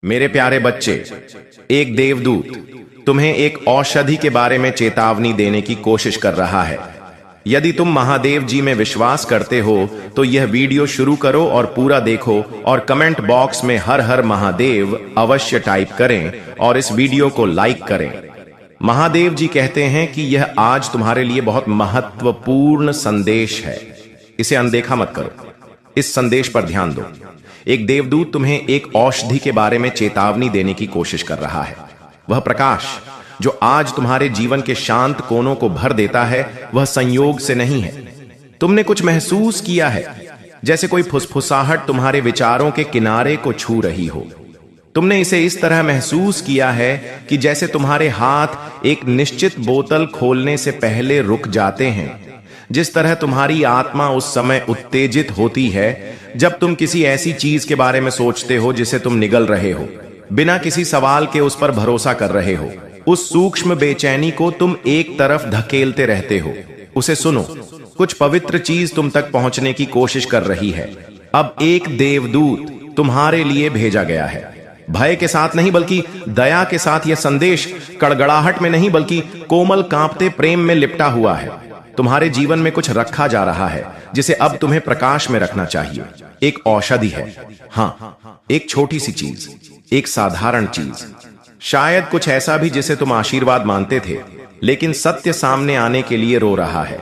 मेरे प्यारे बच्चे, एक देवदूत तुम्हें एक औषधि के बारे में चेतावनी देने की कोशिश कर रहा है। यदि तुम महादेव जी में विश्वास करते हो तो यह वीडियो शुरू करो और पूरा देखो और कमेंट बॉक्स में हर हर महादेव अवश्य टाइप करें और इस वीडियो को लाइक करें। महादेव जी कहते हैं कि यह आज तुम्हारे लिए बहुत महत्वपूर्ण संदेश है, इसे अनदेखा मत करो। इस संदेश पर ध्यान दो। एक देवदूत तुम्हें एक औषधि के बारे में चेतावनी देने की कोशिश कर रहा है। वह प्रकाश जो आज तुम्हारे जीवन के शांत कोनों को भर देता है, वह संयोग से नहीं है। तुमने कुछ महसूस किया है, जैसे कोई फुसफुसाहट तुम्हारे विचारों के किनारे को छू रही हो। तुमने इसे इस तरह महसूस किया है कि जैसे तुम्हारे हाथ एक निश्चित बोतल खोलने से पहले रुक जाते हैं। जिस तरह तुम्हारी आत्मा उस समय उत्तेजित होती है जब तुम किसी ऐसी चीज के बारे में सोचते हो जिसे तुम निगल रहे हो, बिना किसी सवाल के उस पर भरोसा कर रहे हो। उस सूक्ष्म बेचैनी को तुम एक तरफ धकेलते रहते हो। उसे सुनो, कुछ पवित्र चीज तुम तक पहुंचने की कोशिश कर रही है। अब एक देवदूत तुम्हारे लिए भेजा गया है। भय के साथ नहीं बल्कि दया के साथ यह संदेश कड़गड़ाहट में नहीं बल्कि कोमल कांपते प्रेम में लिपटा हुआ है। तुम्हारे जीवन में कुछ रखा जा रहा है जिसे अब तुम्हें प्रकाश में रखना चाहिए। एक औषधि है, हाँ, एक छोटी सी चीज, एक साधारण चीज, शायद कुछ ऐसा भी जिसे तुम आशीर्वाद मानते थे, लेकिन सत्य सामने आने के लिए रो रहा है।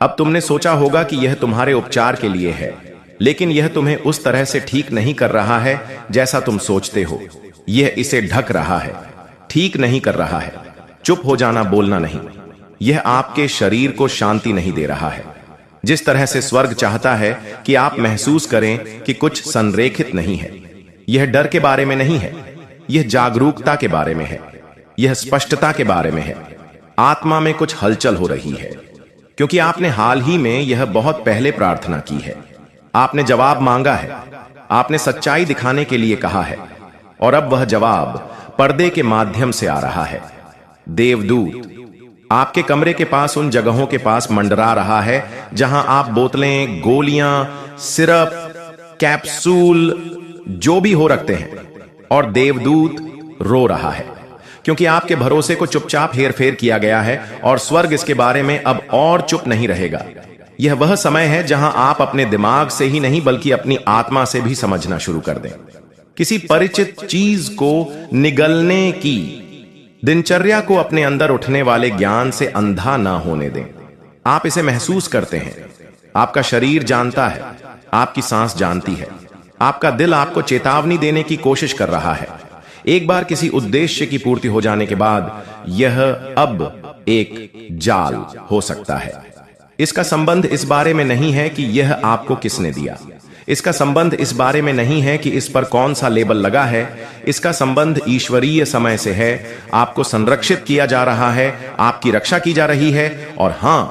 अब तुमने सोचा होगा कि यह तुम्हारे उपचार के लिए है, लेकिन यह तुम्हें उस तरह से ठीक नहीं कर रहा है जैसा तुम सोचते हो। यह इसे ढक रहा है, ठीक नहीं कर रहा है। चुप हो जाना, बोलना नहीं। यह आपके शरीर को शांति नहीं दे रहा है। जिस तरह से स्वर्ग चाहता है कि आप महसूस करें कि कुछ संरेखित नहीं है। यह डर के बारे में नहीं है, यह जागरूकता के बारे में है, यह स्पष्टता के बारे में है। आत्मा में कुछ हलचल हो रही है, क्योंकि आपने हाल ही में यह बहुत पहले प्रार्थना की है। आपने जवाब मांगा है, आपने सच्चाई दिखाने के लिए कहा है, और अब वह जवाब पर्दे के माध्यम से आ रहा है। देवदूत आपके कमरे के पास उन जगहों के पास मंडरा रहा है जहां आप बोतलें, गोलियां, सिरप, कैप्सूल जो भी हो रखते हैं, और देवदूत रो रहा है क्योंकि आपके भरोसे को चुपचाप हेरफेर किया गया है और स्वर्ग इसके बारे में अब और चुप नहीं रहेगा। यह वह समय है जहां आप अपने दिमाग से ही नहीं बल्कि अपनी आत्मा से भी समझना शुरू कर दें। किसी परिचित चीज को निगलने की दिनचर्या को अपने अंदर उठने वाले ज्ञान से अंधा ना होने दें। आप इसे महसूस करते हैं, आपका शरीर जानता है, आपकी सांस जानती है, आपका दिल आपको चेतावनी देने की कोशिश कर रहा है। एक बार किसी उद्देश्य की पूर्ति हो जाने के बाद यह अब एक जाल हो सकता है। इसका संबंध इस बारे में नहीं है कि यह आपको किसने दिया। इसका संबंध इस बारे में नहीं है कि इस पर कौन सा लेबल लगा है। इसका संबंध ईश्वरीय समय से है। आपको संरक्षित किया जा रहा है, आपकी रक्षा की जा रही है, और हां,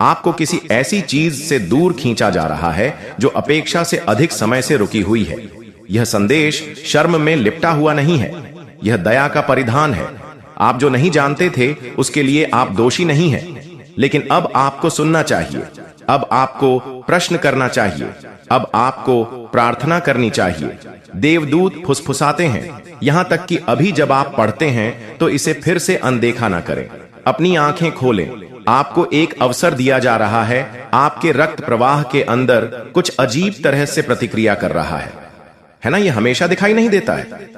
आपको किसी ऐसी चीज से दूर खींचा जा रहा है जो अपेक्षा से अधिक समय से रुकी हुई है। यह संदेश शर्म में लिपटा हुआ नहीं है, यह दया का परिधान है। आप जो नहीं जानते थे उसके लिए आप दोषी नहीं हैं, लेकिन अब आपको सुनना चाहिए, अब आपको प्रश्न करना चाहिए, अब आपको प्रार्थना करनी चाहिए। देवदूत फुसफुसाते हैं, यहां तक कि अभी जब आप पढ़ते हैं तो इसे फिर से अनदेखा ना करें। अपनी आंखें खोलें। आपको एक अवसर दिया जा रहा है। आपके रक्त प्रवाह के अंदर कुछ अजीब तरह से प्रतिक्रिया कर रहा है ना? यह हमेशा दिखाई नहीं देता है,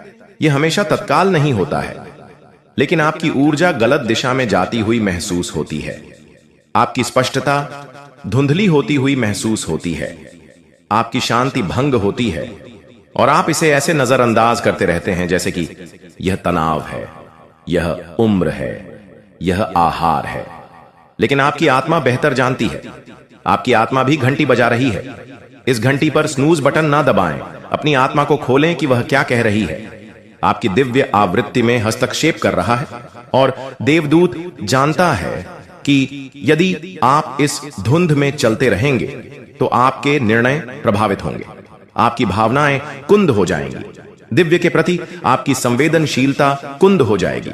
यह हमेशा तत्काल नहीं होता है, लेकिन आपकी ऊर्जा गलत दिशा में जाती हुई महसूस होती है। आपकी स्पष्टता धुंधली होती हुई महसूस होती है। आपकी शांति भंग होती है और आप इसे ऐसे नजरअंदाज करते रहते हैं जैसे कि यह तनाव है, यह उम्र है, यह आहार है। लेकिन आपकी आत्मा बेहतर जानती है। आपकी आत्मा भी घंटी बजा रही है। इस घंटी पर स्नूज बटन ना दबाएं। अपनी आत्मा को खोलें कि वह क्या कह रही है। आपकी दिव्य आवृत्ति में हस्तक्षेप कर रहा है, और देवदूत जानता है कि यदि आप इस धुंध में चलते रहेंगे तो आपके निर्णय प्रभावित होंगे, आपकी भावनाएं कुंद हो जाएंगी, दिव्य के प्रति आपकी संवेदनशीलता कुंद हो जाएगी,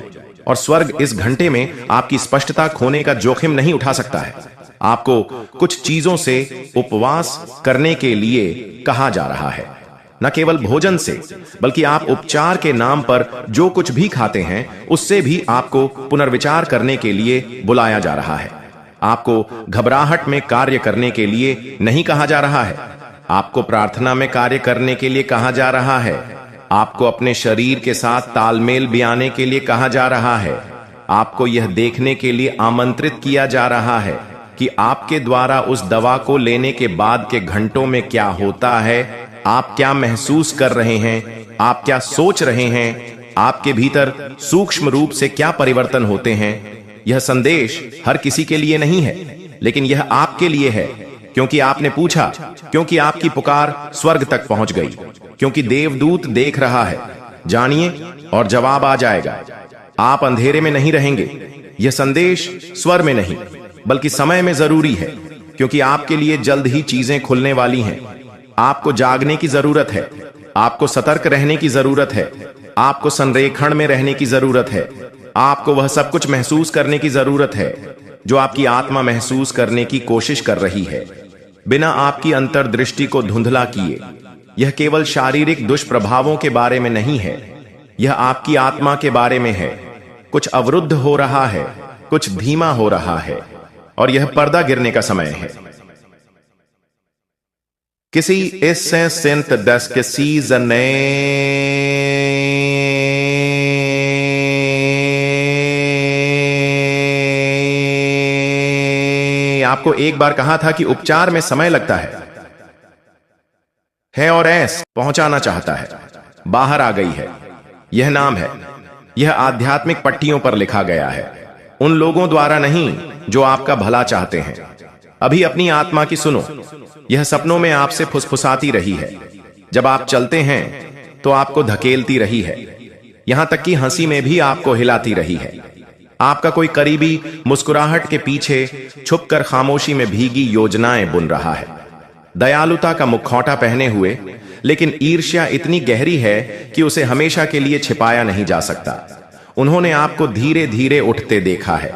और स्वर्ग इस घंटे में आपकी स्पष्टता खोने का जोखिम नहीं उठा सकता है। आपको कुछ चीजों से उपवास करने के लिए कहा जा रहा है। न केवल भोजन से, बल्कि आप उपचार के नाम पर जो कुछ भी खाते हैं उससे भी आपको पुनर्विचार करने के लिए बुलाया जा रहा है। आपको घबराहट में कार्य करने के लिए नहीं कहा जा रहा है, आपको प्रार्थना में कार्य करने के लिए कहा जा रहा है, आपको अपने शरीर के साथ तालमेल बयाने के लिए कहा जा रहा है, आपको यह देखने के लिए आमंत्रित किया जा रहा है कि आपके द्वारा उस दवा को लेने के बाद के घंटों में क्या होता है, आप क्या महसूस कर रहे हैं, आप क्या सोच रहे हैं, आपके भीतर सूक्ष्म रूप से क्या परिवर्तन होते हैं। यह संदेश हर किसी के लिए नहीं है, लेकिन यह आपके लिए है, क्योंकि आपने पूछा, क्योंकि आपकी पुकार स्वर्ग तक पहुंच गई, क्योंकि देवदूत देख रहा है। जानिए और जवाब आ जाएगा। आप अंधेरे में नहीं रहेंगे। यह संदेश स्वर में नहीं बल्कि समय में जरूरी है, क्योंकि आपके लिए जल्द ही चीजें खुलने वाली हैं। आपको जागने की जरूरत है, आपको सतर्क रहने की जरूरत है, आपको संरेखण में रहने की जरूरत है, आपको वह सब कुछ महसूस करने की जरूरत है जो आपकी आत्मा महसूस करने की कोशिश कर रही है, बिना आपकी अंतर्दृष्टि को धुंधला किए। यह केवल शारीरिक दुष्प्रभावों के बारे में नहीं है, यह आपकी आत्मा के बारे में है। कुछ अवरुद्ध हो रहा है, कुछ धीमा हो रहा है, और यह पर्दा गिरने का समय है। किसी इससे सिंत दस के सीजन आपको एक बार कहा था कि उपचार में समय लगता है और ऐस पहुंचाना चाहता है, बाहर आ गई है। यह नाम है, यह आध्यात्मिक पट्टियों पर लिखा गया है, उन लोगों द्वारा नहीं जो आपका भला चाहते हैं। अभी अपनी आत्मा की सुनो, यह सपनों में आपसे फुसफुसाती रही है। जब आप चलते हैं तो आपको धकेलती रही है, यहां तक कि हंसी में भी आपको हिलाती रही है। आपका कोई करीबी मुस्कुराहट के पीछे छुपकर खामोशी में भीगी योजनाएं बुन रहा है, दयालुता का मुखौटा पहने हुए, लेकिन ईर्ष्या इतनी गहरी है कि उसे हमेशा के लिए छिपाया नहीं जा सकता। उन्होंने आपको धीरे धीरे उठते देखा है,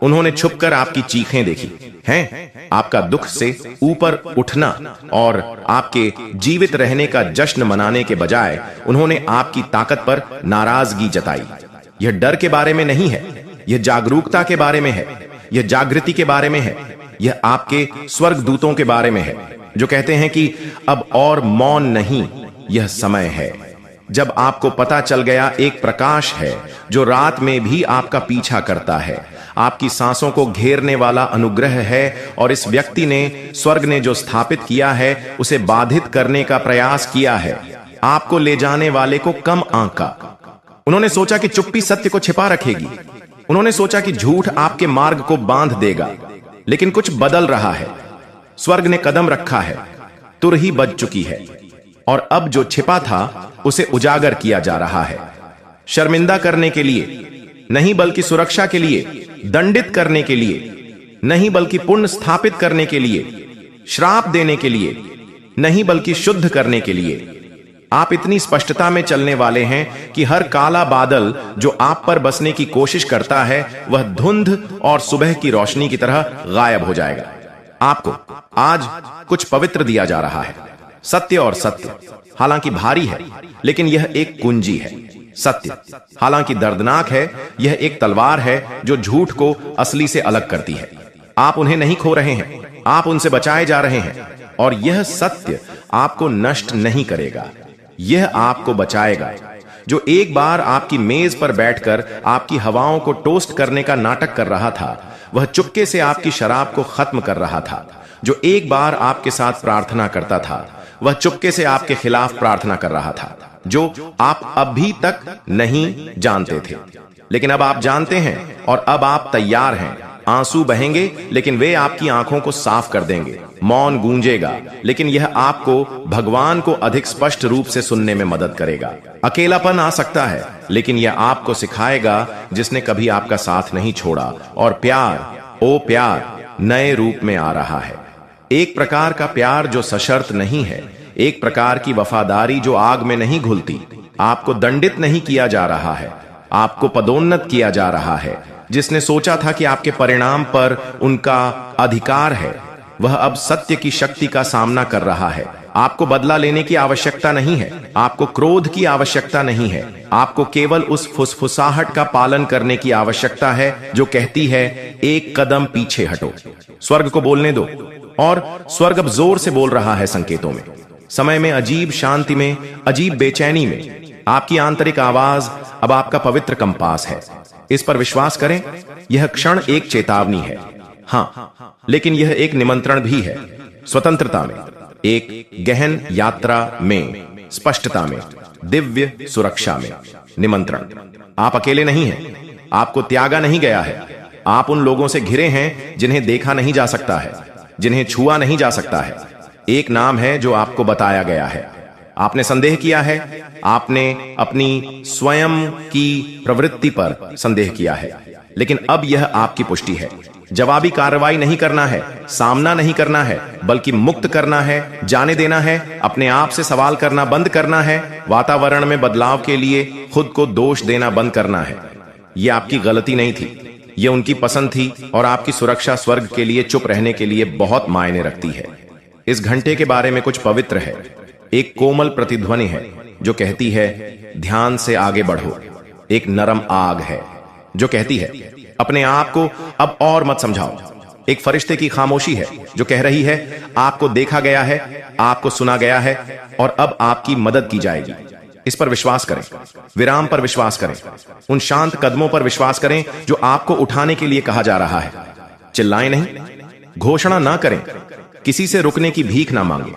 उन्होंने छुपकर आपकी चीखें देखी हैं, आपका दुख से ऊपर उठना और आपके जीवित रहने का जश्न मनाने के बजाय उन्होंने आपकी ताकत पर नाराजगी जताई। यह डर के बारे में नहीं है, यह जागरूकता के बारे में है, यह जागृति के बारे में है, यह आपके स्वर्गदूतों के बारे में है जो कहते हैं कि अब और मौन नहीं, यह समय है। जब आपको पता चल गया एक प्रकाश है जो रात में भी आपका पीछा करता है, आपकी सांसों को घेरने वाला अनुग्रह है, और इस व्यक्ति ने, स्वर्ग ने जो स्थापित किया है उसे बाधित करने का प्रयास किया है, आपको ले जाने वाले को कम आंका। उन्होंने सोचा कि चुप्पी सत्य को छिपा रखेगी, उन्होंने सोचा कि झूठ आपके मार्ग को बांध देगा, लेकिन कुछ बदल रहा है। स्वर्ग ने कदम रखा है, तुरही बज चुकी है, और अब जो छिपा था उसे उजागर किया जा रहा है। शर्मिंदा करने के लिए नहीं बल्कि सुरक्षा के लिए, दंडित करने के लिए नहीं बल्कि पुण्य स्थापित करने के लिए, श्राप देने के लिए नहीं बल्कि शुद्ध करने के लिए। आप इतनी स्पष्टता में चलने वाले हैं कि हर काला बादल जो आप पर बसने की कोशिश करता है वह धुंध और सुबह की रोशनी की तरह गायब हो जाएगा। आपको आज कुछ पवित्र दिया जा रहा है, सत्य और सत्य, हालांकि भारी है लेकिन यह एक कुंजी है। सत्य हालांकि दर्दनाक है, यह एक तलवार है जो झूठ को असली से अलग करती है। आप उन्हें नहीं खो रहे हैं, आप उनसे बचाए जा रहे हैं, और यह सत्य आपको नष्ट नहीं करेगा, यह आपको बचाएगा। जो एक बार आपकी मेज पर बैठकर आपकी हवाओं को टोस्ट करने का नाटक कर रहा था, वह चुपके से आपकी शराब को खत्म कर रहा था। जो एक बार आपके साथ प्रार्थना करता था, वह चुपके से आपके खिलाफ प्रार्थना कर रहा था, जो आप अभी तक नहीं जानते थे, लेकिन अब आप जानते हैं, और अब आप तैयार हैं। आंसू बहेंगे लेकिन वे आपकी आंखों को साफ कर देंगे, मौन गूंजेगा लेकिन यह आपको भगवान को अधिक स्पष्ट रूप से सुनने में मदद करेगा। अकेलापन आ सकता है लेकिन यह आपको सिखाएगा जिसने कभी आपका साथ नहीं छोड़ा, और प्यार, ओ प्यार, नए रूप में आ रहा है। एक प्रकार का प्यार जो सशर्त नहीं है, एक प्रकार की वफादारी जो आग में नहीं घुलती। आपको दंडित नहीं किया जा रहा है, आपको पदोन्नत किया जा रहा है। जिसने सोचा था कि आपके परिणाम पर उनका अधिकार है, वह अब सत्य की शक्ति का सामना कर रहा है। आपको बदला लेने की आवश्यकता नहीं है, आपको क्रोध की आवश्यकता नहीं है, आपको केवल उस फुसफुसाहट का पालन करने की आवश्यकता है जो कहती है एक कदम पीछे हटो। स्वर्ग को बोलने दो। और स्वर्ग अब जोर से बोल रहा है संकेतों में, समय में, अजीब शांति में, अजीब बेचैनी में। आपकी आंतरिक आवाज अब आपका पवित्र कंपास है। इस पर विश्वास करें। यह क्षण एक चेतावनी है, हाँ, लेकिन यह एक निमंत्रण भी है। स्वतंत्रता में, एक गहन यात्रा में, स्पष्टता में, दिव्य सुरक्षा में निमंत्रण। आप अकेले नहीं हैं, आपको त्यागा नहीं गया है। आप उन लोगों से घिरे हैं जिन्हें देखा नहीं जा सकता है, जिन्हें छुआ नहीं जा सकता है। एक नाम है जो आपको बताया गया है। आपने संदेह किया है, आपने अपनी स्वयं की प्रवृत्ति पर संदेह किया है, लेकिन अब यह आपकी पुष्टि है। जवाबी कार्रवाई नहीं करना है, सामना नहीं करना है, बल्कि मुक्त करना है, जाने देना है, अपने आप से सवाल करना बंद करना है, वातावरण में बदलाव के लिए खुद को दोष देना बंद करना है। यह आपकी गलती नहीं थी, यह उनकी पसंद थी, और आपकी सुरक्षा स्वर्ग के लिए चुप रहने के लिए बहुत मायने रखती है। इस घंटे के बारे में कुछ पवित्र है। एक कोमल प्रतिध्वनि है जो कहती है ध्यान से आगे बढ़ो। एक नरम आग है जो कहती है अपने आप को अब और मत समझाओ। एक फरिश्ते की खामोशी है जो कह रही है आपको देखा गया है, आपको सुना गया है, और अब आपकी मदद की जाएगी। इस पर विश्वास करें, विराम पर विश्वास करें, उन शांत कदमों पर विश्वास करें जो आपको उठाने के लिए कहा जा रहा है। चिल्लाएं नहीं, घोषणा ना करें, किसी से रुकने की भीख ना मांगे।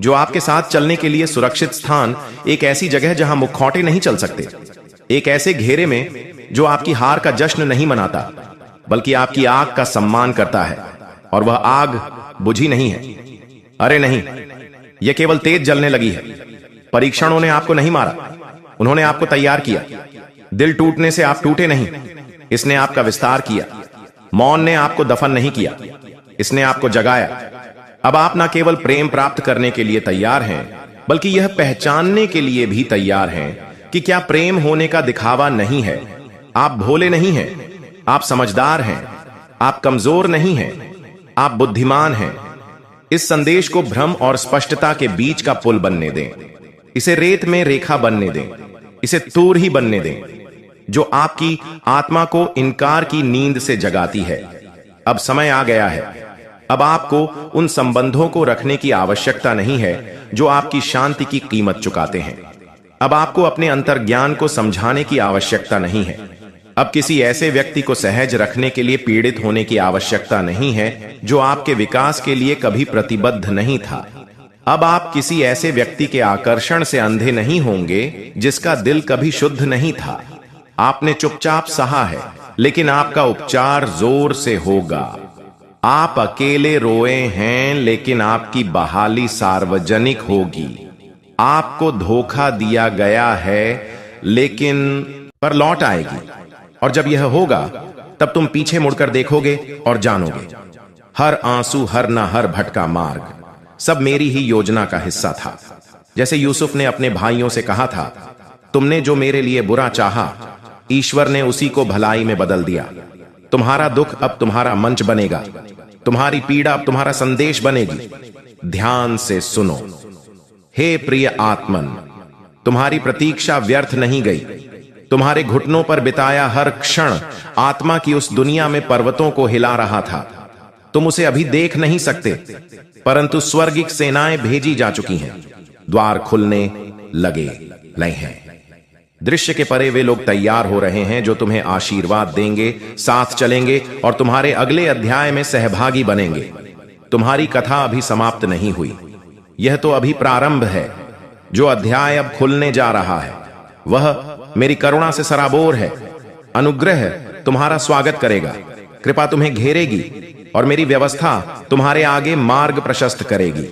जो आपके साथ चलने के लिए सुरक्षित स्थान, एक ऐसी जगह जहां मुखौटे नहीं चल सकते, एक ऐसे घेरे में जो आपकी हार का जश्न नहीं मनाता, बल्कि आपकी आग का सम्मान करता है, और वह आग बुझी नहीं है। अरे नहीं, यह केवल तेज जलने लगी है। परीक्षणों ने आपको नहीं मारा, उन्होंने आपको तैयार किया। दिल टूटने से आप टूटे नहीं, इसने आपका विस्तार किया। मौन ने आपको दफन नहीं किया, इसने आपको जगाया। अब आप ना केवल प्रेम प्राप्त करने के लिए तैयार हैं, बल्कि यह पहचानने के लिए भी तैयार हैं कि क्या प्रेम होने का दिखावा नहीं है। आप भोले नहीं हैं, आप समझदार हैं, आप कमजोर नहीं हैं, आप बुद्धिमान हैं। इस संदेश को भ्रम और स्पष्टता के बीच का पुल बनने दें, इसे रेत में रेखा बनने दें, इसे तूर ही बनने दें, जो आपकी आत्मा को इनकार की नींद से जगाती है। अब समय आ गया है। अब आपको उन संबंधों को रखने की आवश्यकता नहीं है जो आपकी शांति की कीमत चुकाते हैं। अब आपको अपने अंतर्ज्ञान को समझाने की आवश्यकता नहीं है। अब किसी ऐसे व्यक्ति को सहज रखने के लिए पीड़ित होने की आवश्यकता नहीं है जो आपके विकास के लिए कभी प्रतिबद्ध नहीं था। अब आप किसी ऐसे व्यक्ति के आकर्षण से अंधे नहीं होंगे जिसका दिल कभी शुद्ध नहीं था। आपने चुपचाप सहा है, लेकिन आपका उपचार जोर से होगा। आप अकेले रोए हैं, लेकिन आपकी बहाली सार्वजनिक होगी। आपको धोखा दिया गया है, लेकिन पर लौट आएगी। और जब यह होगा, तब तुम पीछे मुड़कर देखोगे और जानोगे हर आंसू, हर न हर भटका मार्ग सब मेरी ही योजना का हिस्सा था। जैसे यूसुफ ने अपने भाइयों से कहा था, तुमने जो मेरे लिए बुरा चाहा, ईश्वर ने उसी को भलाई में बदल दिया। तुम्हारा दुख अब तुम्हारा मंच बनेगा, तुम्हारी पीड़ा अब तुम्हारा संदेश बनेगी। ध्यान से सुनो। हे प्रिय आत्मन, तुम्हारी प्रतीक्षा व्यर्थ नहीं गई। तुम्हारे घुटनों पर बिताया हर क्षण आत्मा की उस दुनिया में पर्वतों को हिला रहा था। तुम उसे अभी देख नहीं सकते, परंतु स्वर्गिक सेनाएं भेजी जा चुकी हैं। द्वार खुलने लगे हैं। दृश्य के परे वे लोग तैयार हो रहे हैं जो तुम्हें आशीर्वाद देंगे, साथ चलेंगे और तुम्हारे अगले अध्याय में सहभागी बनेंगे। तुम्हारी कथा अभी समाप्त नहीं हुई, यह तो अभी प्रारंभ है। जो अध्याय अब खुलने जा रहा है वह मेरी करुणा से सराबोर है। अनुग्रह तुम्हारा स्वागत करेगा, कृपा तुम्हें घेरेगी और मेरी व्यवस्था तुम्हारे आगे मार्ग प्रशस्त करेगी।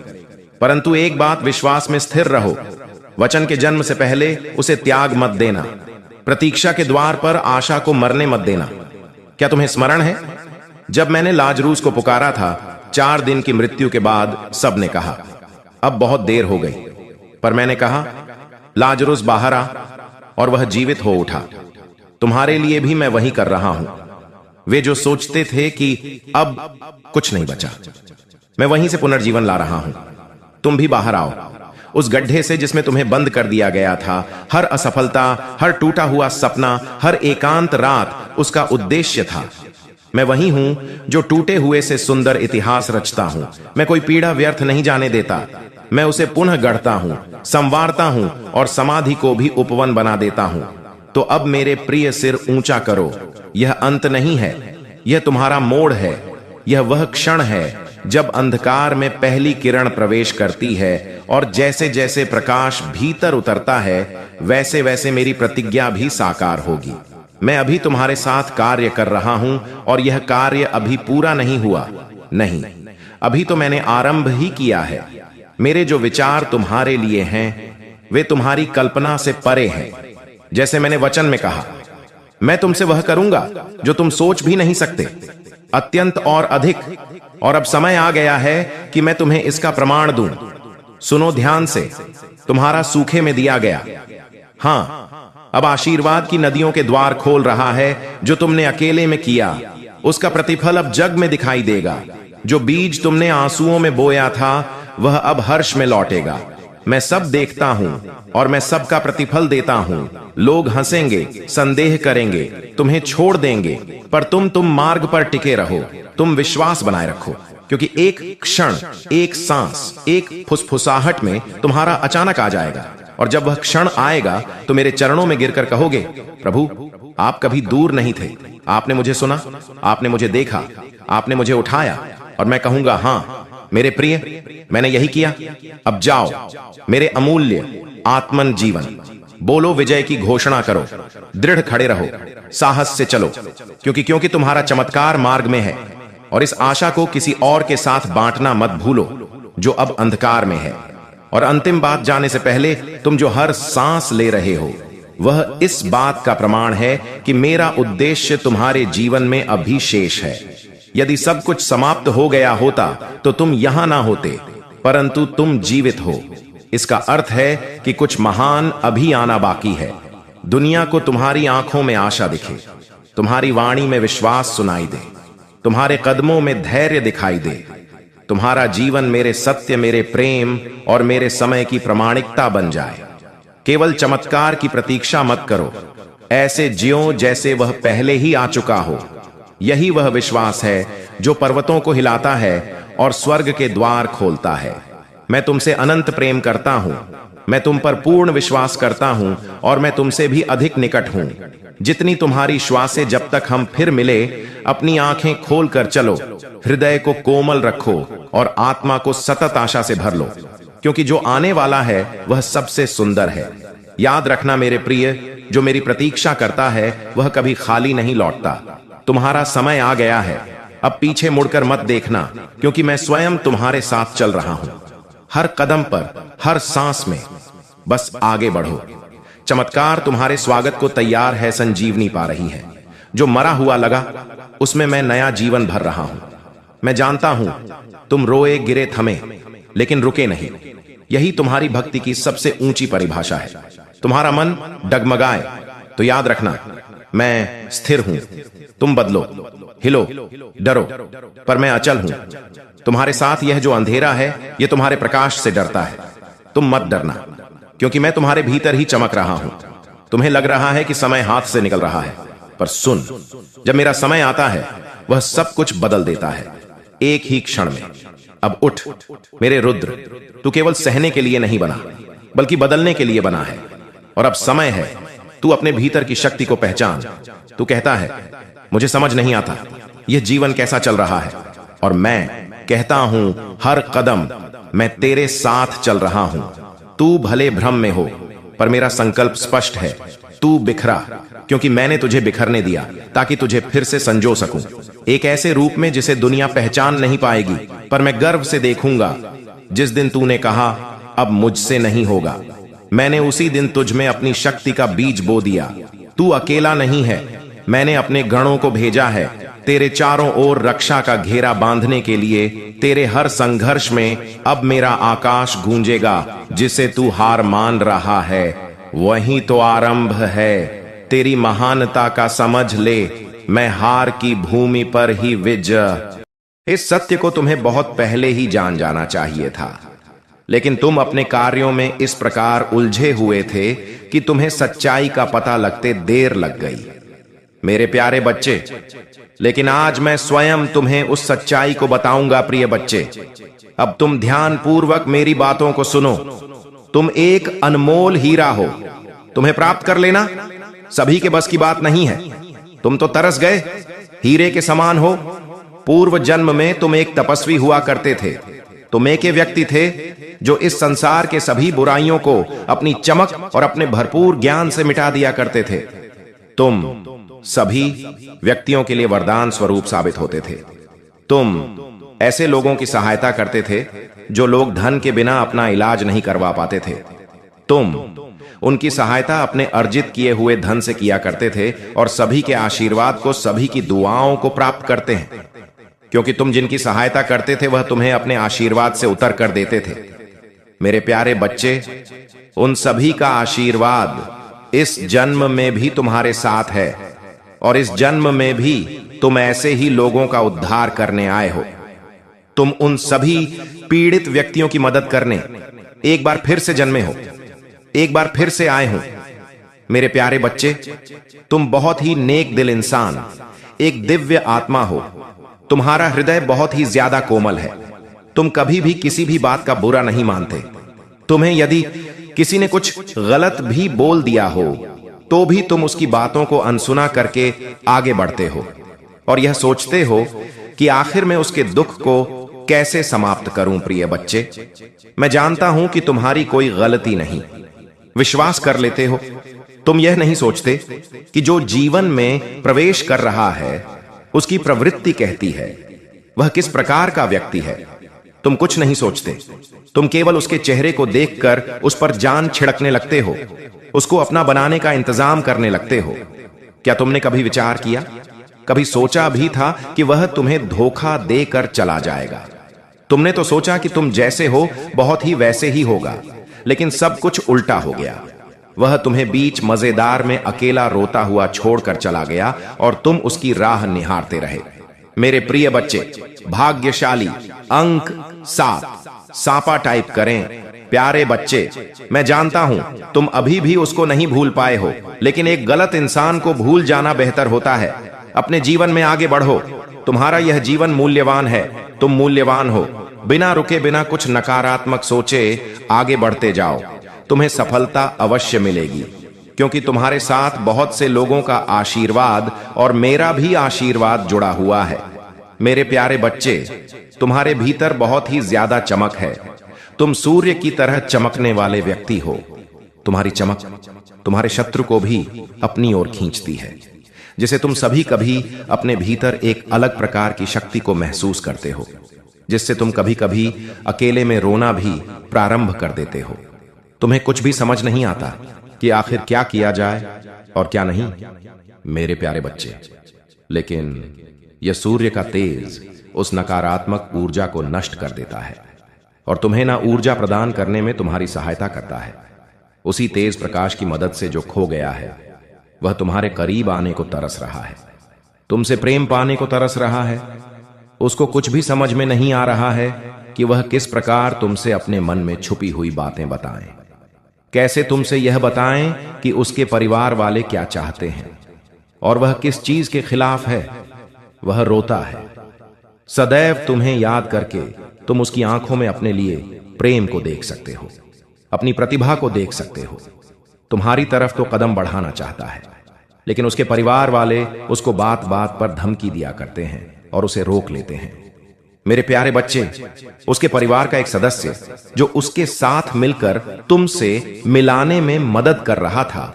परंतु एक बात विश्वास में स्थिर रहो, वचन के जन्म से पहले उसे त्याग मत देना। प्रतीक्षा के द्वार पर आशा को मरने मत देना। क्या तुम्हें स्मरण है जब मैंने लाजरूस को पुकारा था 4 दिन की मृत्यु के बाद? सबने कहा अब बहुत देर हो गई, पर मैंने कहा लाजरूस बाहर आ, और वह जीवित हो उठा। तुम्हारे लिए भी मैं वही कर रहा हूं। वे जो सोचते थे कि अब कुछ नहीं बचा, मैं वहीं से पुनर्जीवन ला रहा हूं। तुम भी बाहर आओ उस गड्ढे से जिसमें तुम्हें बंद कर दिया गया था। हर असफलता, हर टूटा हुआ सपना, हर एकांत रात उसका उद्देश्य था। मैं वही हूं जो टूटे हुए से सुंदर इतिहास रचता हूं। मैं कोई पीड़ा व्यर्थ नहीं जाने देता। मैं उसे पुनः गढ़ता हूं, संवारता हूं और समाधि को भी उपवन बना देता हूं। तो अब मेरे प्रिय सिर ऊंचा करो। यह अंत नहीं है, यह तुम्हारा मोड़ है। यह वह क्षण है जब अंधकार में पहली किरण प्रवेश करती है और जैसे जैसे प्रकाश भीतर उतरता है वैसे वैसे मेरी प्रतिज्ञा भी साकार होगी। मैं अभी तुम्हारे साथ कार्य कर रहा हूं और यह कार्य अभी पूरा नहीं हुआ। नहीं, अभी तो मैंने आरंभ ही किया है। मेरे जो विचार तुम्हारे लिए हैं वे तुम्हारी कल्पना से परे हैं। जैसे मैंने वचन में कहा, मैं तुमसे वह करूंगा जो तुम सोच भी नहीं सकते, अत्यंत और अधिक। और अब समय आ गया है कि मैं तुम्हें इसका प्रमाण दूं। सुनो ध्यान से, तुम्हारा सूखे में दिया गया। हां, अब आशीर्वाद की नदियों के द्वार खोल रहा है। जो तुमने अकेले में किया उसका प्रतिफल अब जग में दिखाई देगा। जो बीज तुमने आंसुओं में बोया था वह अब हर्ष में लौटेगा। मैं सब देखता हूं और मैं सबका प्रतिफल देता हूं। लोग हंसेंगे, संदेह करेंगे, तुम्हें छोड़ देंगे, पर तुम मार्ग पर टिके रहो। तुम विश्वास बनाए रखो, क्योंकि एक क्षण, एक सांस, एक फुसफुसाहट में तुम्हारा अचानक आ जाएगा। और जब वह क्षण आएगा तो मेरे चरणों में गिरकर कहोगे, प्रभु आप कभी दूर नहीं थे। आपने मुझे सुना, आपने मुझे देखा, आपने मुझे उठाया। और मैं कहूंगा, हां मेरे प्रिय, मैंने यही किया। अब जाओ मेरे अमूल्य आत्मन जीवन, बोलो विजय की घोषणा करो। दृढ़ खड़े रहो, साहस से चलो, क्योंकि तुम्हारा चमत्कार मार्ग में है। और इस आशा को किसी और के साथ बांटना मत भूलो जो अब अंधकार में है। और अंतिम बात जाने से पहले, तुम जो हर सांस ले रहे हो वह इस बात का प्रमाण है कि मेरा उद्देश्य तुम्हारे जीवन में अभी शेष है। यदि सब कुछ समाप्त हो गया होता तो तुम यहां ना होते, परंतु तुम जीवित हो। इसका अर्थ है कि कुछ महान अभी आना बाकी है। दुनिया को तुम्हारी आंखों में आशा दिखे, तुम्हारी वाणी में विश्वास सुनाई दे, तुम्हारे कदमों में धैर्य दिखाई दे। तुम्हारा जीवन मेरे सत्य, मेरे प्रेम और मेरे समय की प्रामाणिकता बन जाए। केवल चमत्कार की प्रतीक्षा मत करो, ऐसे जियो जैसे वह पहले ही आ चुका हो। यही वह विश्वास है जो पर्वतों को हिलाता है और स्वर्ग के द्वार खोलता है। मैं तुमसे अनंत प्रेम करता हूं, मैं तुम पर पूर्ण विश्वास करता हूं और मैं तुमसे भी अधिक निकट हूं। जितनी तुम्हारी श्वासें, जब तक हम फिर मिले, अपनी आंखें खोल कर चलो। हृदय को कोमल रखो और आत्मा को सतत आशा से भर लो, क्योंकि जो आने वाला है वह सबसे सुंदर है। याद रखना मेरे प्रिय, जो मेरी प्रतीक्षा करता है वह कभी खाली नहीं लौटता। तुम्हारा समय आ गया है, अब पीछे मुड़कर मत देखना, क्योंकि मैं स्वयं तुम्हारे साथ चल रहा हूं। हर कदम पर, हर सांस में बस आगे बढ़ो। चमत्कार तुम्हारे स्वागत को तैयार है, संजीवनी पा रही है। जो मरा हुआ लगा उसमें मैं नया जीवन भर रहा हूं। मैं जानता हूं तुम रोए गिरे थमे, लेकिन रुके नहीं। यही तुम्हारी भक्ति की सबसे ऊंची परिभाषा है। तुम्हारा मन डगमगाए तो याद रखना मैं स्थिर हूं। तुम बदलो, हिलो, डरो, पर मैं अचल हूं। तुम्हारे साथ यह जो अंधेरा है यह तुम्हारे प्रकाश से डरता है। तुम मत डरना, क्योंकि मैं तुम्हारे भीतर ही चमक रहा हूं। तुम्हें लग रहा है कि समय हाथ से निकल रहा है, पर सुन, जब मेरा समय आता है वह सब कुछ बदल देता है, एक ही क्षण में। अब उठ मेरे रुद्र, तू केवल सहने के लिए नहीं बना, बल्कि बदलने के लिए बना है। और अब समय है, तू अपने भीतर की शक्ति को पहचान। तू कहता है, मुझे समझ नहीं आता यह जीवन कैसा चल रहा है, और मैं कहता हूं हर कदम मैं तेरे साथ चल रहा हूं। तू भले भ्रम में हो, पर मेरा संकल्प स्पष्ट है। तू बिखरा, क्योंकि मैंने तुझे बिखरने दिया ताकि तुझे फिर से संजो सकूं, एक ऐसे रूप में जिसे दुनिया पहचान नहीं पाएगी, पर मैं गर्व से देखूंगा। जिस दिन तूने कहा अब मुझसे नहीं होगा, मैंने उसी दिन तुझ में अपनी शक्ति का बीज बो दिया। तू अकेला नहीं है, मैंने अपने गणों को भेजा है तेरे चारों ओर रक्षा का घेरा बांधने के लिए। तेरे हर संघर्ष में अब मेरा आकाश गूंजेगा। जिसे तू हार मान रहा है वही तो आरंभ है। तेरी महानता का समझ ले, मैं हार की भूमि पर ही विजय। इस सत्य को तुम्हें बहुत पहले ही जान जाना चाहिए था। लेकिन तुम अपने कार्यों में इस प्रकार उलझे हुए थे कि तुम्हें सच्चाई का पता लगते देर लग गई। मेरे प्यारे बच्चे, लेकिन आज मैं स्वयं तुम्हें उस सच्चाई को बताऊंगा। प्रिय बच्चे, अब तुम ध्यान पूर्वक मेरी बातों को सुनो। तुम एक अनमोल हीरा हो, तुम्हें प्राप्त कर लेना सभी के बस की बात नहीं है। तुम तो तरस गए, हीरे के समान हो। पूर्व जन्म में तुम एक तपस्वी हुआ करते थे। तुम एक व्यक्ति थे जो इस संसार के सभी बुराइयों को अपनी चमक और अपने भरपूर ज्ञान से मिटा दिया करते थे। तुम सभी व्यक्तियों के लिए वरदान स्वरूप साबित होते थे। तुम ऐसे लोगों की सहायता करते थे जो लोग धन के बिना अपना इलाज नहीं करवा पाते थे। तुम उनकी सहायता अपने अर्जित किए हुए धन से किया करते थे और सभी के आशीर्वाद को, सभी की दुआओं को प्राप्त करते हैं, क्योंकि तुम जिनकी सहायता करते थे वह तुम्हें अपने आशीर्वाद से उतर कर देते थे। मेरे प्यारे बच्चे, उन सभी का आशीर्वाद इस जन्म में भी तुम्हारे साथ है और इस जन्म में भी तुम ऐसे ही लोगों का उद्धार करने आए हो। तुम उन सभी पीड़ित व्यक्तियों की मदद करने एक बार फिर से जन्मे हो, एक बार फिर से आए हो। मेरे प्यारे बच्चे, तुम बहुत ही नेक दिल इंसान, एक दिव्य आत्मा हो। तुम्हारा हृदय बहुत ही ज्यादा कोमल है। तुम कभी भी किसी भी बात का बुरा नहीं मानते। तुम्हें यदि किसी ने कुछ गलत भी बोल दिया हो तो भी तुम उसकी बातों को अनसुना करके आगे बढ़ते हो और यह सोचते हो कि आखिर में उसके दुख को कैसे समाप्त करूं। प्रिय बच्चे, मैं जानता हूं कि तुम्हारी कोई गलती नहीं। विश्वास कर लेते हो। तुम यह नहीं सोचते कि जो जीवन में प्रवेश कर रहा है उसकी प्रवृत्ति कहती है वह किस प्रकार का व्यक्ति है। तुम कुछ नहीं सोचते। तुम केवल उसके चेहरे को देखकर उस पर जान छिड़कने लगते हो, उसको अपना बनाने का इंतजाम करने लगते हो। क्या तुमने कभी विचार किया, कभी सोचा भी था कि वह तुम्हें धोखा देकर चला जाएगा? तुमने तो सोचा कि तुम जैसे हो बहुत ही वैसे ही होगा, लेकिन सब कुछ उल्टा हो गया। वह तुम्हें बीच मजेदार में अकेला रोता हुआ छोड़कर चला गया और तुम उसकी राह निहारते रहे। मेरे प्रिय बच्चे, भाग्यशाली अंक 7 सांपा टाइप करें। प्यारे बच्चे, मैं जानता हूं तुम अभी भी उसको नहीं भूल पाए हो, लेकिन एक गलत इंसान को भूल जाना बेहतर होता है। अपने जीवन में आगे बढ़ो। तुम्हारा यह जीवन मूल्यवान है। तुम मूल्यवान हो। बिना रुके, बिना कुछ नकारात्मक सोचे आगे बढ़ते जाओ। तुम्हें सफलता अवश्य मिलेगी, क्योंकि तुम्हारे साथ बहुत से लोगों का आशीर्वाद और मेरा भी आशीर्वाद जुड़ा हुआ है। मेरे प्यारे बच्चे, तुम्हारे भीतर बहुत ही ज्यादा चमक है। तुम सूर्य की तरह चमकने वाले व्यक्ति हो। तुम्हारी चमक तुम्हारे शत्रु को भी अपनी ओर खींचती है, जिसे तुम सभी कभी अपने भीतर एक अलग प्रकार की शक्ति को महसूस करते हो, जिससे तुम कभी कभी अकेले में रोना भी प्रारंभ कर देते हो। तुम्हें कुछ भी समझ नहीं आता कि आखिर क्या किया जाए और क्या नहीं, मेरे प्यारे बच्चे। लेकिन यह सूर्य का तेज उस नकारात्मक ऊर्जा को नष्ट कर देता है और तुम्हें ना ऊर्जा प्रदान करने में तुम्हारी सहायता करता है। उसी तेज प्रकाश की मदद से जो खो गया है वह तुम्हारे करीब आने को तरस रहा है, तुमसे प्रेम पाने को तरस रहा है। उसको कुछ भी समझ में नहीं आ रहा है कि वह किस प्रकार तुमसे अपने मन में छुपी हुई बातें बताएं, कैसे तुमसे यह बताएं कि उसके परिवार वाले क्या चाहते हैं और वह किस चीज के खिलाफ है। वह रोता है। सदैव तुम्हें याद करके तुम उसकी आंखों में अपने लिए प्रेम को देख सकते हो, अपनी प्रतिभा को देख सकते हो। तुम्हारी तरफ तो कदम बढ़ाना चाहता है, लेकिन उसके परिवार वाले उसको बात बात पर धमकी दिया करते हैं और उसे रोक लेते हैं। मेरे प्यारे बच्चे, उसके परिवार का एक सदस्य जो उसके साथ मिलकर तुमसे मिलाने में मदद कर रहा था,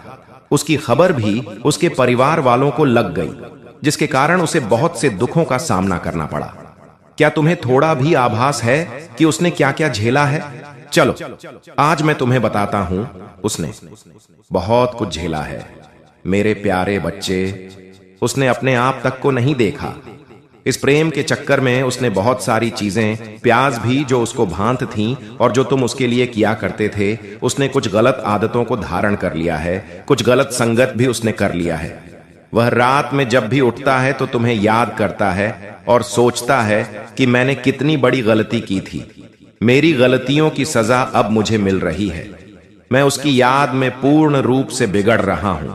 उसकी खबर भी उसके परिवार वालों को लग गई, जिसके कारण उसे बहुत से दुखों का सामना करना पड़ा। क्या तुम्हें थोड़ा भी आभास है कि उसने क्या क्या झेला है? चलो आज मैं तुम्हें बताता हूं। उसने बहुत कुछ झेला है। मेरे प्यारे बच्चे, उसने अपने आप तक को नहीं देखा। इस प्रेम के चक्कर में उसने बहुत सारी चीजें, प्याज भी जो उसको भांत थीं और जो तुम उसके लिए किया करते थे, उसने कुछ गलत आदतों को धारण कर लिया है, कुछ गलत संगत भी उसने कर लिया है। वह रात में जब भी उठता है तो तुम्हें याद करता है और सोचता है कि मैंने कितनी बड़ी गलती की थी। मेरी गलतियों की सजा अब मुझे मिल रही है। मैं उसकी याद में पूर्ण रूप से बिगड़ रहा हूं,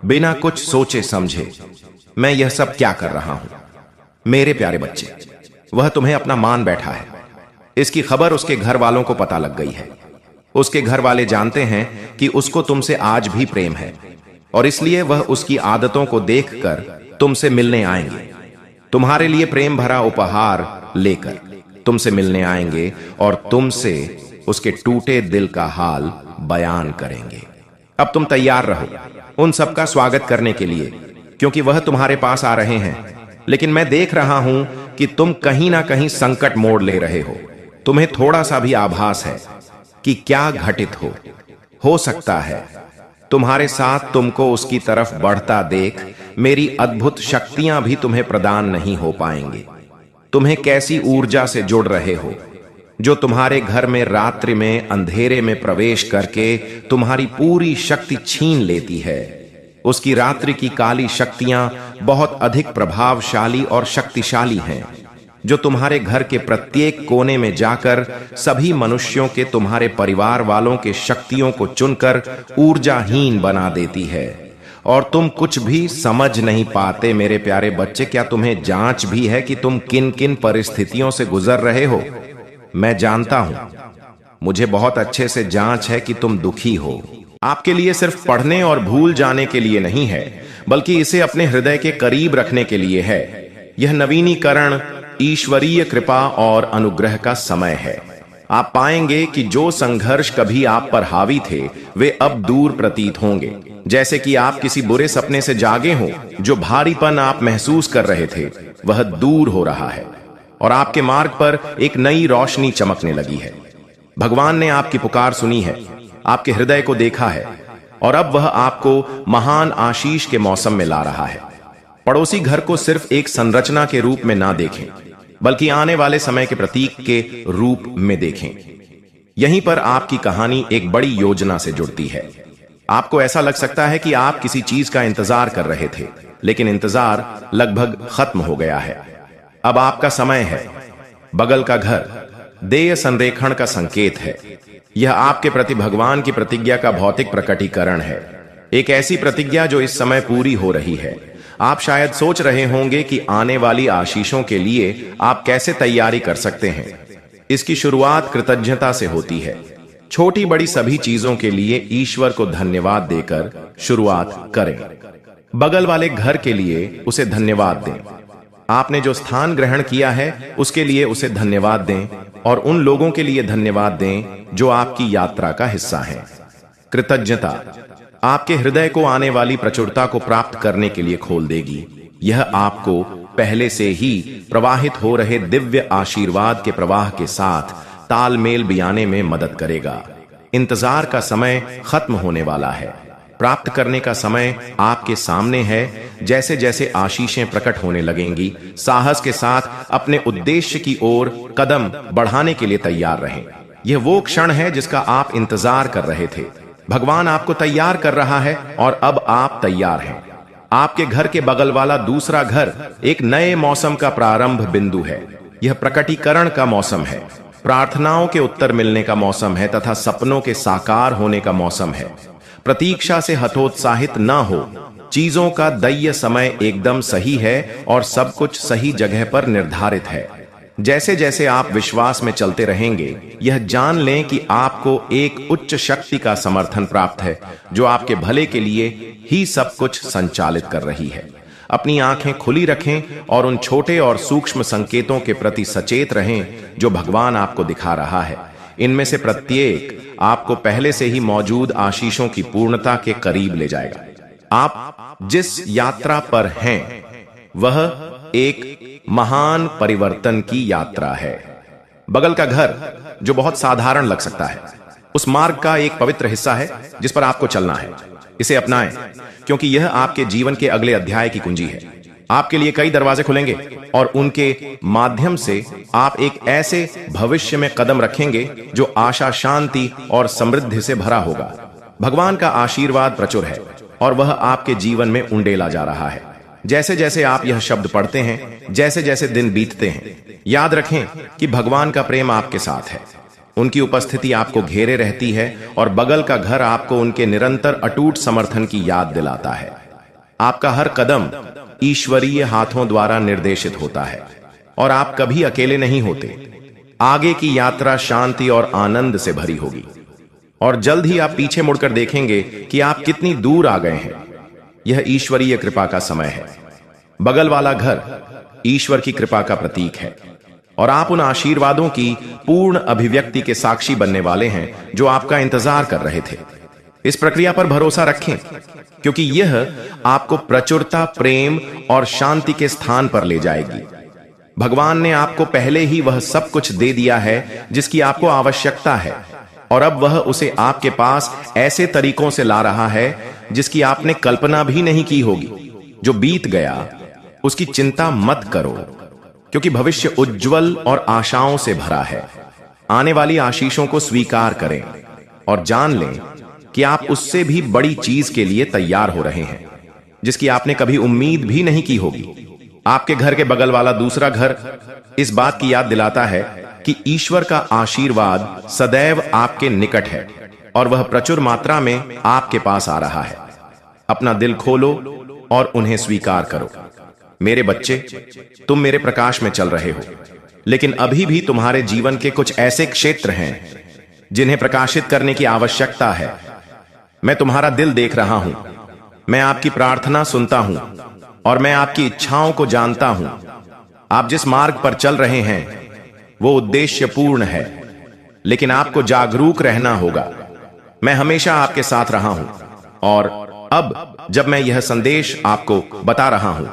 बिना कुछ सोचे समझे। मैं यह सब क्या कर रहा हूं? मेरे प्यारे बच्चे, वह तुम्हें अपना मान बैठा है। इसकी खबर उसके घर वालों को पता लग गई है। उसके घर वाले जानते हैं कि उसको तुमसे आज भी प्रेम है, और इसलिए वह उसकी आदतों को देखकर तुमसे मिलने आएंगे। तुम्हारे लिए प्रेम भरा उपहार लेकर तुमसे मिलने आएंगे और तुमसे उसके टूटे दिल का हाल बयान करेंगे। अब तुम तैयार रहो उन सबका स्वागत करने के लिए, क्योंकि वह तुम्हारे पास आ रहे हैं। लेकिन मैं देख रहा हूं कि तुम कहीं ना कहीं संकट मोड़ ले रहे हो। तुम्हें थोड़ा सा भी आभास है कि क्या घटित हो सकता है तुम्हारे साथ। तुमको उसकी तरफ बढ़ता देख मेरी अद्भुत शक्तियां भी तुम्हें प्रदान नहीं हो पाएंगी। तुम्हें कैसी ऊर्जा से जुड़ रहे हो जो तुम्हारे घर में रात्रि में अंधेरे में प्रवेश करके तुम्हारी पूरी शक्ति छीन लेती है। उसकी रात्रि की काली शक्तियां बहुत अधिक प्रभावशाली और शक्तिशाली हैं, जो तुम्हारे घर के प्रत्येक कोने में जाकर सभी मनुष्यों के, तुम्हारे परिवार वालों के शक्तियों को चुनकर ऊर्जाहीन बना देती है। और तुम कुछ भी समझ नहीं पाते मेरे प्यारे बच्चे। क्या तुम्हें जांच भी है कि तुम किन किन परिस्थितियों से गुजर रहे हो? मैं जानता हूं, मुझे बहुत अच्छे से जांच है कि तुम दुखी हो। आपके लिए सिर्फ पढ़ने और भूल जाने के लिए नहीं है, बल्कि इसे अपने हृदय के करीब रखने के लिए है। यह नवीनीकरण ईश्वरीय कृपा और अनुग्रह का समय है। आप पाएंगे कि जो संघर्ष कभी आप पर हावी थे वे अब दूर प्रतीत होंगे। जैसे कि आप किसी बुरे सपने से जागे हो, जो भारीपन आप महसूस कर रहे थे वह दूर हो रहा है और आपके मार्ग पर एक नई रोशनी चमकने लगी है। भगवान ने आपकी पुकार सुनी है, आपके हृदय को देखा है, और अब वह आपको महान आशीष के मौसम में ला रहा है। पड़ोसी घर को सिर्फ एक संरचना के रूप में ना देखें, बल्कि आने वाले समय के प्रतीक के रूप में देखें। यहीं पर आपकी कहानी एक बड़ी योजना से जुड़ती है। आपको ऐसा लग सकता है कि आप किसी चीज का इंतजार कर रहे थे, लेकिन इंतजार लगभग खत्म हो गया है। अब आपका समय है। बगल का घर देय संरेखण का संकेत है। यह आपके प्रति भगवान की प्रतिज्ञा का भौतिक प्रकटीकरण है, एक ऐसी प्रतिज्ञा जो इस समय पूरी हो रही है। आप शायद सोच रहे होंगे कि आने वाली आशीषों के लिए आप कैसे तैयारी कर सकते हैं। इसकी शुरुआत कृतज्ञता से होती है। छोटी बड़ी सभी चीजों के लिए ईश्वर को धन्यवाद देकर शुरुआत करें। बगल वाले घर के लिए उसे धन्यवाद दें। आपने जो स्थान ग्रहण किया है उसके लिए उसे धन्यवाद दें, और उन लोगों के लिए धन्यवाद दें जो आपकी यात्रा का हिस्सा हैं। कृतज्ञता आपके हृदय को आने वाली प्रचुरता को प्राप्त करने के लिए खोल देगी। यह आपको पहले से ही प्रवाहित हो रहे दिव्य आशीर्वाद के प्रवाह के साथ तालमेल बियाने में मदद करेगा। इंतजार का समय खत्म होने वाला है। प्राप्त करने का समय आपके सामने है। जैसे जैसे आशीषें प्रकट होने लगेंगी, साहस के साथ अपने उद्देश्य की ओर कदम बढ़ाने के लिए तैयार रहें। यह वो क्षण है जिसका आप इंतजार कर रहे थे। भगवान आपको तैयार कर रहा है और अब आप तैयार हैं। आपके घर के बगल वाला दूसरा घर एक नए मौसम का प्रारंभ बिंदु है। यह प्रकटीकरण का मौसम है, प्रार्थनाओं के उत्तर मिलने का मौसम है तथा सपनों के साकार होने का मौसम है। प्रतीक्षा से हतोत्साहित न हो। चीजों का दय्य समय एकदम सही है और सब कुछ सही जगह पर निर्धारित है। जैसे जैसे आप विश्वास में चलते रहेंगे, यह जान लें कि आपको एक उच्च शक्ति का समर्थन प्राप्त है, जो आपके भले के लिए ही सब कुछ संचालित कर रही है। अपनी आंखें खुली रखें और उन छोटे और सूक्ष्म संकेतों के प्रति सचेत रहें जो भगवान आपको दिखा रहा है। इनमें से प्रत्येक आपको पहले से ही मौजूद आशीषों की पूर्णता के करीब ले जाएगा। आप जिस यात्रा पर हैं वह एक महान परिवर्तन की यात्रा है। बगल का घर जो बहुत साधारण लग सकता है, उस मार्ग का एक पवित्र हिस्सा है जिस पर आपको चलना है। इसे अपनाएं, क्योंकि यह आपके जीवन के अगले अध्याय की कुंजी है। आपके लिए कई दरवाजे खुलेंगे और उनके माध्यम से आप एक ऐसे भविष्य में कदम रखेंगे जो आशा, शांति और समृद्धि से भरा होगा। भगवान का आशीर्वाद प्रचुर है और वह आपके जीवन में उंडेला जा रहा है। जैसे जैसे आप यह शब्द पढ़ते हैं, जैसे जैसे दिन बीतते हैं, याद रखें कि भगवान का प्रेम आपके साथ है। उनकी उपस्थिति आपको घेरे रहती है और बगल का घर आपको उनके निरंतर अटूट समर्थन की याद दिलाता है। आपका हर कदम ईश्वरीय हाथों द्वारा निर्देशित होता है और आप कभी अकेले नहीं होते। आगे की यात्रा शांति और आनंद से भरी होगी और जल्द ही आप पीछे मुड़कर देखेंगे कि आप कितनी दूर आ गए हैं। यह ईश्वरीय कृपा का समय है। बगल वाला घर ईश्वर की कृपा का प्रतीक है और आप उन आशीर्वादों की पूर्ण अभिव्यक्ति के साक्षी बनने वाले हैं जो आपका इंतजार कर रहे थे। इस प्रक्रिया पर भरोसा रखें, क्योंकि यह आपको प्रचुरता, प्रेम और शांति के स्थान पर ले जाएगी। भगवान ने आपको पहले ही वह सब कुछ दे दिया है जिसकी आपको आवश्यकता है, और अब वह उसे आपके पास ऐसे तरीकों से ला रहा है जिसकी आपने कल्पना भी नहीं की होगी। जो बीत गया उसकी चिंता मत करो, क्योंकि भविष्य उज्जवल और आशाओं से भरा है। आने वाली आशीषों को स्वीकार करें और जान लें कि आप उससे भी बड़ी चीज के लिए तैयार हो रहे हैं जिसकी आपने कभी उम्मीद भी नहीं की होगी। आपके घर के बगल वाला दूसरा घर इस बात की याद दिलाता है कि ईश्वर का आशीर्वाद सदैव आपके निकट है और वह प्रचुर मात्रा में आपके पास आ रहा है। अपना दिल खोलो और उन्हें स्वीकार करो। मेरे बच्चे, तुम मेरे प्रकाश में चल रहे हो, लेकिन अभी भी तुम्हारे जीवन के कुछ ऐसे क्षेत्र हैं जिन्हें प्रकाशित करने की आवश्यकता है। मैं तुम्हारा दिल देख रहा हूं, मैं आपकी प्रार्थना सुनता हूं और मैं आपकी इच्छाओं को जानता हूं। आप जिस मार्ग पर चल रहे हैं वो उद्देश्यपूर्ण है, लेकिन आपको जागरूक रहना होगा। मैं हमेशा आपके साथ रहा हूं और अब जब मैं यह संदेश आपको बता रहा हूं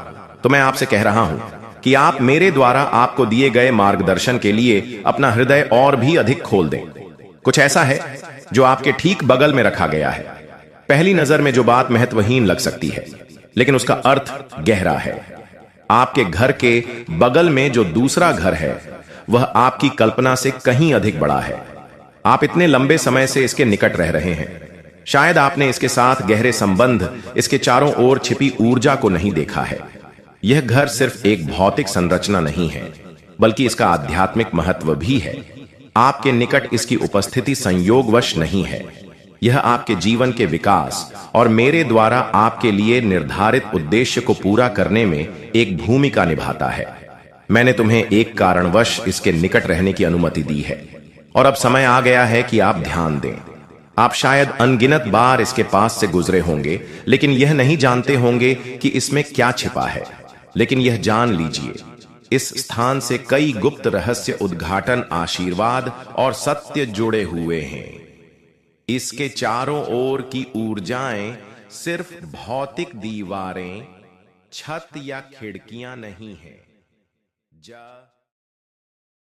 तो मैं आपसे कह रहा हूं कि आप मेरे द्वारा आपको दिए गए मार्गदर्शन के लिए अपना हृदय और भी अधिक खोल दें। कुछ ऐसा है जो आपके ठीक बगल में रखा गया है। पहली नजर में जो बात महत्वहीन लग सकती है, लेकिन उसका अर्थ गहरा है। आपके घर के बगल में जो दूसरा घर है वह आपकी कल्पना से कहीं अधिक बड़ा है। आप इतने लंबे समय से इसके निकट रह रहे हैं। शायद आपने इसके साथ गहरे संबंध, इसके चारों ओर छिपी ऊर्जा को नहीं देखा है। यह घर सिर्फ एक भौतिक संरचना नहीं है, बल्कि इसका आध्यात्मिक महत्व भी है। आपके निकट इसकी उपस्थिति संयोगवश नहीं है। यह आपके जीवन के विकास और मेरे द्वारा आपके लिए निर्धारित उद्देश्य को पूरा करने में एक भूमिका निभाता है। मैंने तुम्हें एक कारणवश इसके निकट रहने की अनुमति दी है और अब समय आ गया है कि आप ध्यान दें। आप शायद अनगिनत बार इसके पास से गुजरे होंगे, लेकिन यह नहीं जानते होंगे कि इसमें क्या छिपा है। लेकिन यह जान लीजिए, इस स्थान से कई गुप्त रहस्य, उद्घाटन, आशीर्वाद और सत्य जुड़े हुए हैं। इसके चारों ओर की ऊर्जाएं सिर्फ भौतिक दीवारें, छत या खिड़कियां नहीं है।